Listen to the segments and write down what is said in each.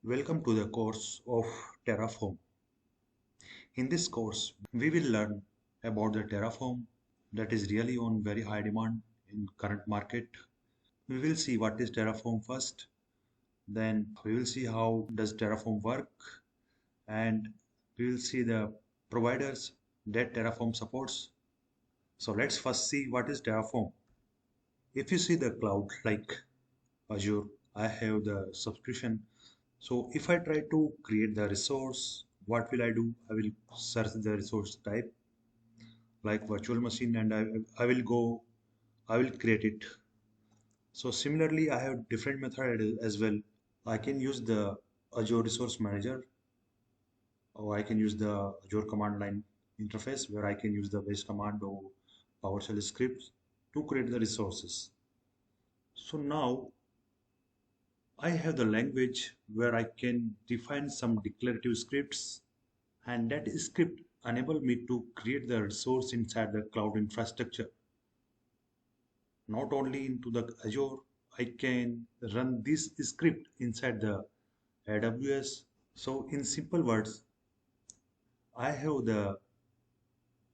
Welcome to the course of Terraform. In this course, we will learn about the Terraform that is really on very high demand in current market. We will see what is Terraform first, then we will see how does Terraform work, and we will see the providers that Terraform supports. So let's first see what is Terraform. If you see the cloud like Azure, I have the subscription. So if I try to create the resource, what will I do? I will search the resource type like virtual machine and I will create it. So similarly, I have different method as well. I can use the Azure Resource Manager, or I can use the Azure command line interface where I can use the base command or PowerShell scripts to create the resources. So now I have the language where I can define some declarative scripts, and that script enable me to create the resource inside the cloud infrastructure. Not only into the Azure, I can run this script inside the AWS. So in simple words, I have the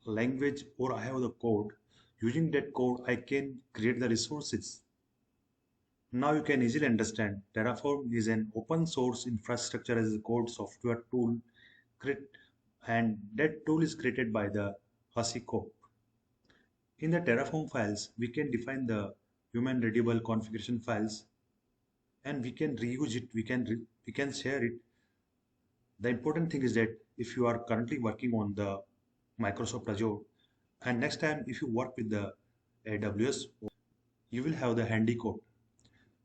language or I have the code. Using that code, I can create the resources. Now you can easily understand Terraform is an open source infrastructure as a code software tool and that tool is created by the HashiCorp. In the Terraform files, we can define the human readable configuration files and we can reuse it, we can share it. The important thing is that if you are currently working on the Microsoft Azure and next time if you work with the AWS, you will have the handy code.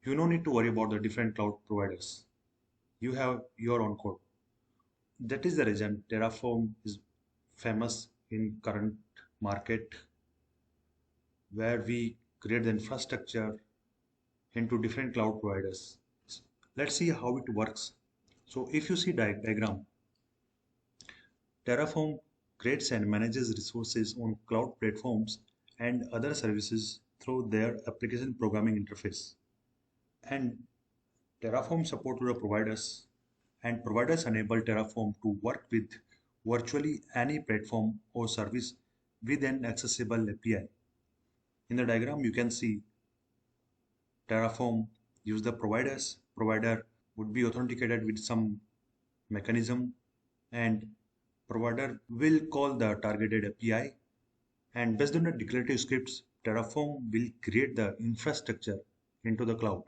You no need to worry about the different cloud providers. You have your own code. That is the reason Terraform is famous in current market where we create the infrastructure into different cloud providers. Let's see how it works. So if you see diagram, Terraform creates and manages resources on cloud platforms and other services through their application programming interface. And Terraform support to the providers and providers enable Terraform to work with virtually any platform or service with an accessible API. In the diagram, you can see Terraform use the providers. Provider would be authenticated with some mechanism and provider will call the targeted API and based on the declarative scripts, Terraform will create the infrastructure into the cloud.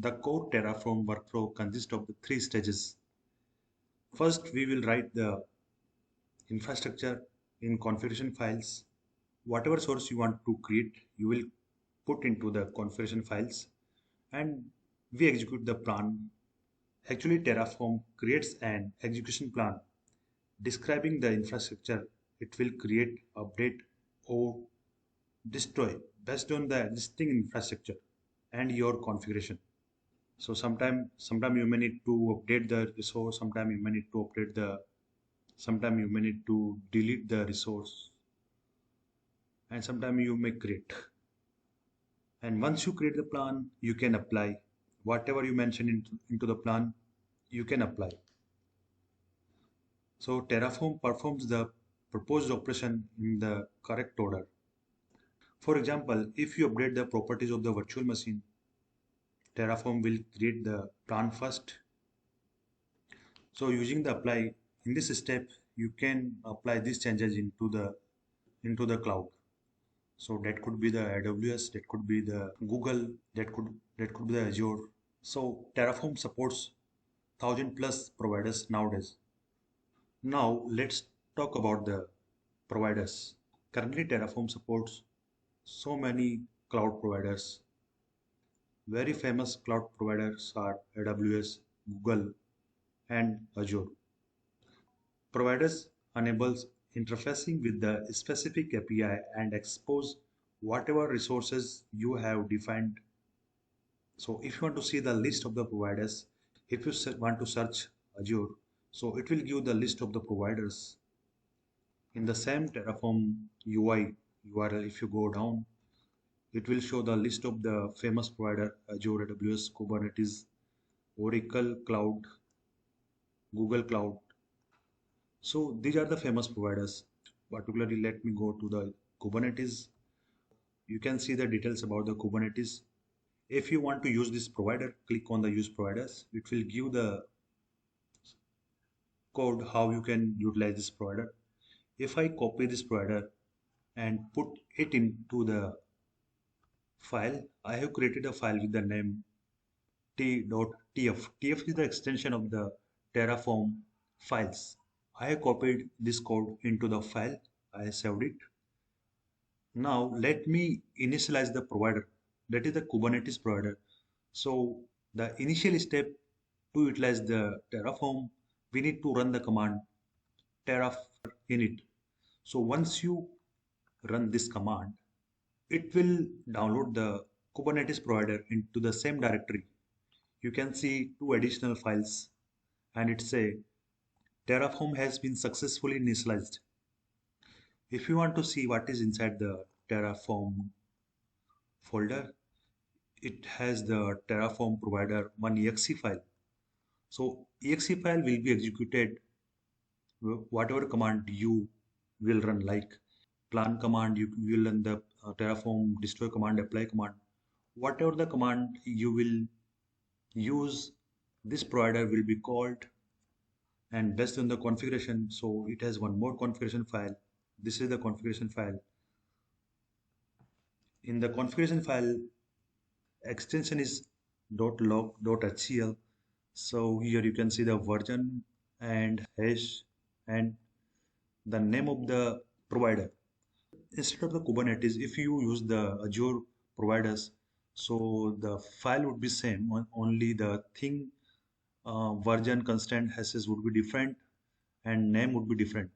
The core Terraform workflow consists of the three stages. First, we will write the infrastructure in configuration files. Whatever source you want to create, you will put into the configuration files and we execute the plan. Actually, Terraform creates an execution plan describing the infrastructure it will create, update, or destroy based on the existing infrastructure and your configuration. So sometime you may need to update the resource, sometime you may need to update the, sometime you may need to delete the resource, and sometime you may create. And once you create the plan, you can apply whatever you mention into the plan, you can apply. So Terraform performs the proposed operation in the correct order. For example, if you update the properties of the virtual machine, Terraform will create the plan first. So using the apply, in this step, you can apply these changes into the cloud. So that could be the AWS, that could be the Google, that could be the Azure. So Terraform supports 1,000+ providers nowadays. Now let's talk about the providers. Currently Terraform supports so many cloud providers. Very famous cloud providers are AWS, Google, and Azure. Providers enables interfacing with the specific API and expose whatever resources you have defined. So if you want to see the list of the providers, if you want to search Azure, so it will give the list of the providers. In the same Terraform UI URL, if you go down, it will show the list of the famous provider Azure, AWS, Kubernetes, Oracle Cloud, Google Cloud. So these are the famous providers. Particularly, let me go to the Kubernetes. You can see the details about the Kubernetes. If you want to use this provider, click on the use providers. It will give the code how you can utilize this provider. If I copy this provider and put it into the file, I have created a file with the name t.tf. tf is the extension of the Terraform files. I have copied this code into the file. I saved it. Now let me initialize the provider, that is the Kubernetes provider. So the initial step to utilize the Terraform, we need to run the command terraform init. So once you run this command, it will download the Kubernetes provider into the same directory. You can see two additional files and it say Terraform has been successfully initialized. If you want to see what is inside the Terraform folder, it has the Terraform provider one exe file. So exe file will be executed whatever command you will run, like plan command, you will run the Terraform destroy command, apply command, whatever the command you will use, this provider will be called, and based on the configuration. So it has one more configuration file. This is the configuration file. In the configuration file, extension is .log.htl. So here you can see the version and hash and the name of the provider. Instead of the Kubernetes, if you use the Azure providers, so the file would be same, only the thing version constant hashes would be different and name would be different.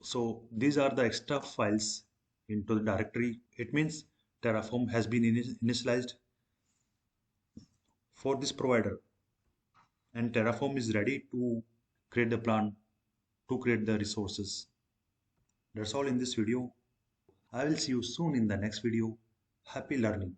So these are the extra files into the directory. It means Terraform has been initialized for this provider, and Terraform is ready to create the plan to create the resources. That's all in this video. I will see you soon in the next video. Happy learning.